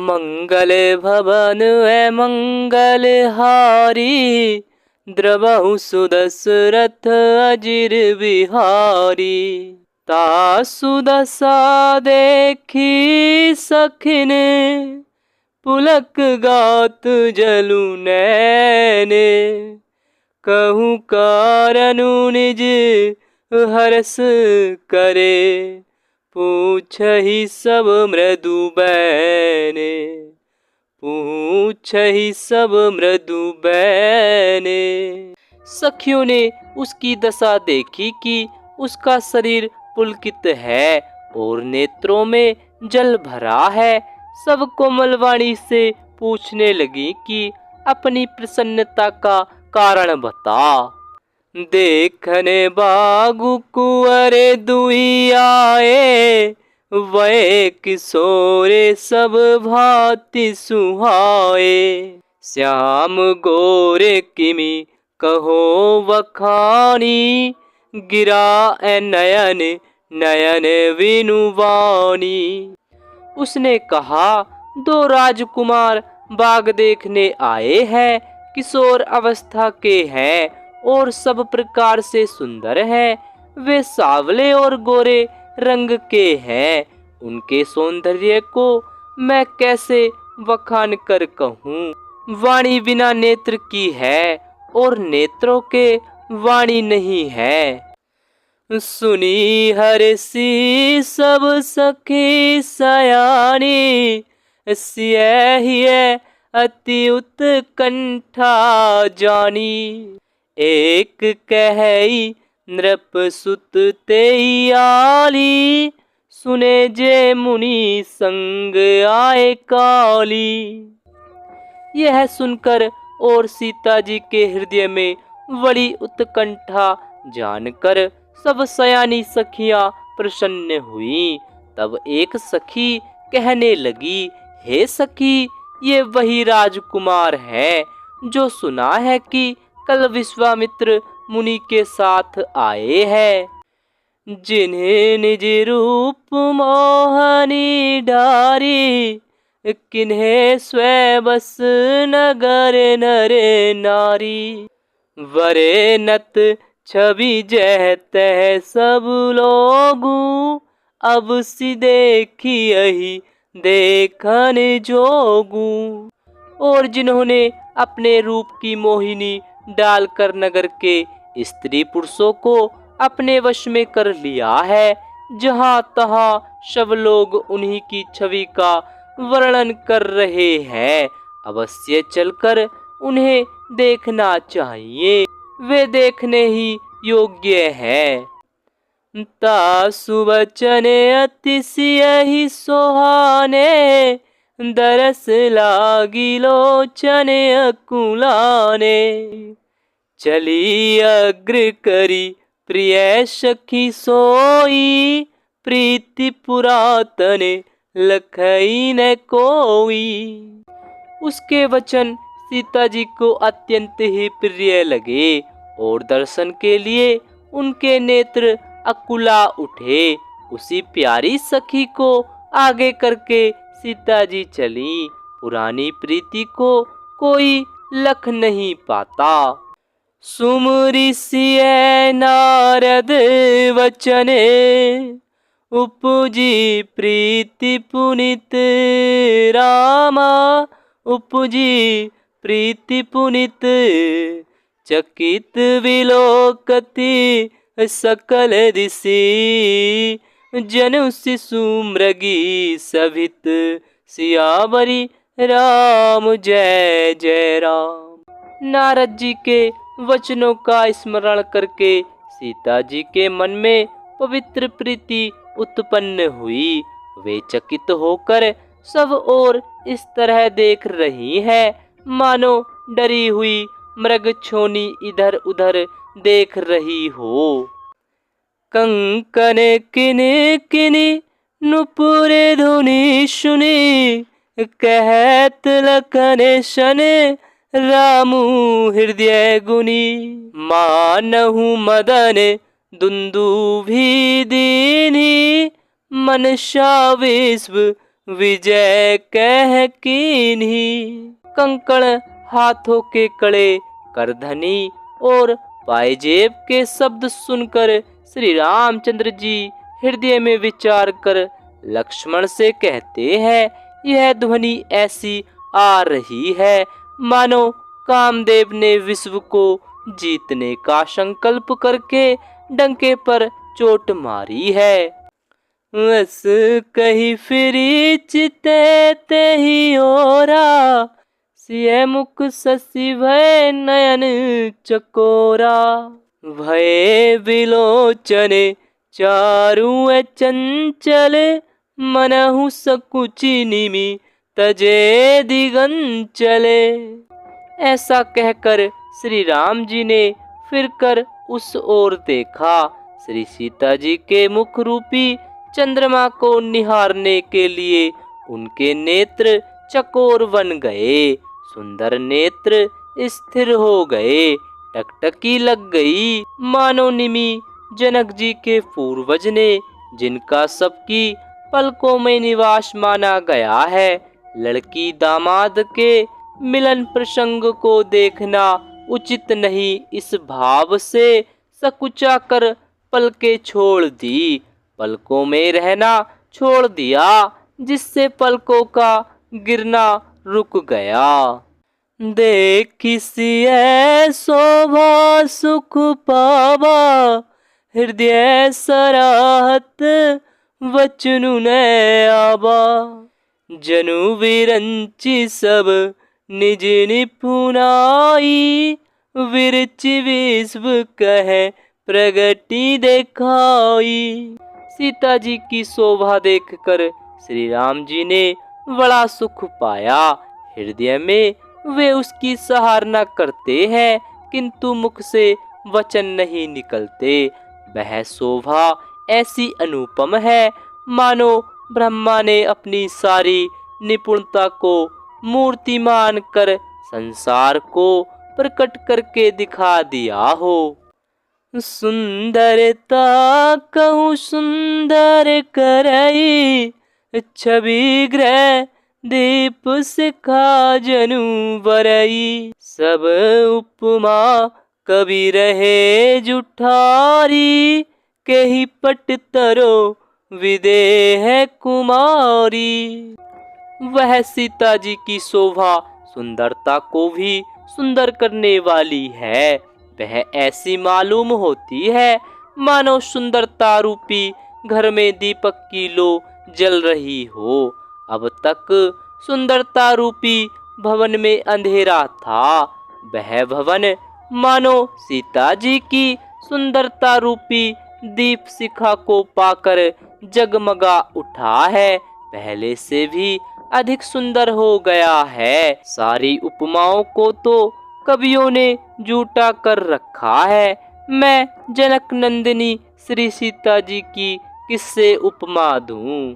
मंगल भवन है मंगल हारी, द्रवहु सुदशरथ अजिर बिहारी। तासु दशा देखी सखिन, पुलक गात जलु नैने। कहूँ कारनु निज हरस करे, पूछहि सब मृदु बैने। पूछहि सब मृदु बैने। सखियों ने उसकी दशा देखी कि उसका शरीर पुलकित है और नेत्रों में जल भरा है। सब कोमल वाणी से पूछने लगी कि अपनी प्रसन्नता का कारण बता। देखने बागु कुंवरे दुई आए, वै किशोरे सब भांति सुहाए। श्याम गोरे किमी कहो वखानी, गिरा ए नयन नयन विनुवानी। उसने कहा, दो राजकुमार बाग देखने आए हैं, किशोर अवस्था के हैं और सब प्रकार से सुंदर हैं। वे सावले और गोरे रंग के हैं। उनके सौंदर्य को मैं कैसे बखान कर कहूँ। वाणी बिना नेत्र की है और नेत्रों के वाणी नहीं है। सुनी हरसी सब सखी सयानी, सियहिए अति उत्कंठा जानी। एक कहई नृप सुत तेई आली, सुने जे मुनि संग आए काली। यह सुनकर और सीता जी के हृदय में बड़ी उत्कंठा जानकर सब सयानी सखियां प्रसन्न हुई। तब एक सखी कहने लगी, हे सखी, ये वही राजकुमार है जो सुना है कि कल विश्वामित्र मुनि के साथ आए हैं। जिन्हें निज रूप मोहनी डारी, किन्हें स्वयं बस नगर नरे नारी। वरे नत छवि जह तह सब लोगू, अब सी देखी यही देखन जोगू। और जिन्होंने अपने रूप की मोहिनी डालकर नगर के स्त्री पुरुषों को अपने वश में कर लिया है, जहां तहां सब लोग उन्हीं की छवि का वर्णन कर रहे हैं। अवश्य चलकर उन्हें देखना चाहिए, वे देखने ही योग्य हैं। तासु वचन अतिशय सोहाने, दरस लागी लोचन अकुलाने। चली अग्र करी प्रिय सखी सोई, प्रीति पुरातन लखई न कोई। उसके वचन सीता जी को अत्यंत ही प्रिय लगे और दर्शन के लिए उनके नेत्र अकुला उठे। उसी प्यारी सखी को आगे करके सीता जी चली। पुरानी प्रीति को कोई लख नहीं पाता। सुमरि सिय नारद वचने, उपजी प्रीति पुनित रामा। उपजी प्रीति पुनित, चकित विलोकति सकल दिशि। जनु शिशु मृगी सभित, सियावरी राम जय जय राम। नारद जी के वचनों का स्मरण करके सीता जी के मन में पवित्र प्रीति उत्पन्न हुई। वे चकित होकर सब ओर इस तरह देख रही हैं, मानो डरी हुई मृगछोनी इधर उधर देख रही हो। कंकन किन किन नुपुर धुनि सुनी, कहत लखन सन रामु हृदय गुनी। मानहु मदन दुंदुभि दीनी, मनसा विश्व विजय कह कीन्ही। कंकड़ हाथों के कड़े करधनी और पायजेब के शब्द सुनकर श्री रामचंद्र जी हृदय में विचार कर लक्ष्मण से कहते हैं, यह ध्वनि ऐसी आ रही है मानो कामदेव ने विश्व को जीतने का संकल्प करके डंके पर चोट मारी है। बस कही फिरी चिते ते ही ओरा, सिय मुख शशि भय नयन चकोरा। भय विलोचन चारु चंचल, मनहु सकुचि निमि तजे दिगंचले। ऐसा कहकर श्री राम जी ने फिर कर उस ओर देखा। श्री सीता जी के मुख रूपी चंद्रमा को निहारने के लिए उनके नेत्र चकोर बन गए, सुंदर नेत्र स्थिर हो गए, टकटकी लग गई मानो निमि जनक जी के पूर्वज ने, जिनका सबकी पलकों में निवास माना गया है। लड़की दामाद के मिलन प्रसंग को देखना उचित नहीं, इस भाव से सकुचा कर पलके छोड़ दी, पलकों में रहना छोड़ दिया, जिससे पलकों का गिरना रुक गया। देखि सिय शोभा सुख पावा, हृदय सराहत वचनु न आवा। जनु विरंचि सब निज निपुणाई, विरचि विश्व कहे प्रगति दिखाई। सीता जी की शोभा देखकर श्री राम जी ने बड़ा सुख पाया। हृदय में वे उसकी सराहना करते हैं, किंतु मुख से वचन नहीं निकलते। वह शोभा ऐसी अनुपम है मानो ब्रह्मा ने अपनी सारी निपुणता को मूर्तिमान कर संसार को प्रकट करके दिखा दिया हो। सुंदरता कहूँ सुंदर करई, छवि ग्रह दीप सिखा जनु बरई। सब उपमा कवि रहे जुठारी, केहि पट तरो विदेह कुमारी। वह सीता जी की शोभा सुंदरता को भी सुंदर करने वाली है। वह ऐसी मालूम होती है मानो सुंदरता रूपी घर में दीपक की लो जल रही हो। अब तक सुंदरता रूपी भवन में अंधेरा था, वह भवन मानो सीता जी की सुंदरता रूपी दीप शिखा को पाकर जगमगा उठा है, पहले से भी अधिक सुंदर हो गया है। सारी उपमाओं को तो कवियों ने जूटा कर रखा है। मैं जनक नंदिनी श्री सीता जी की किससे उपमा दूं।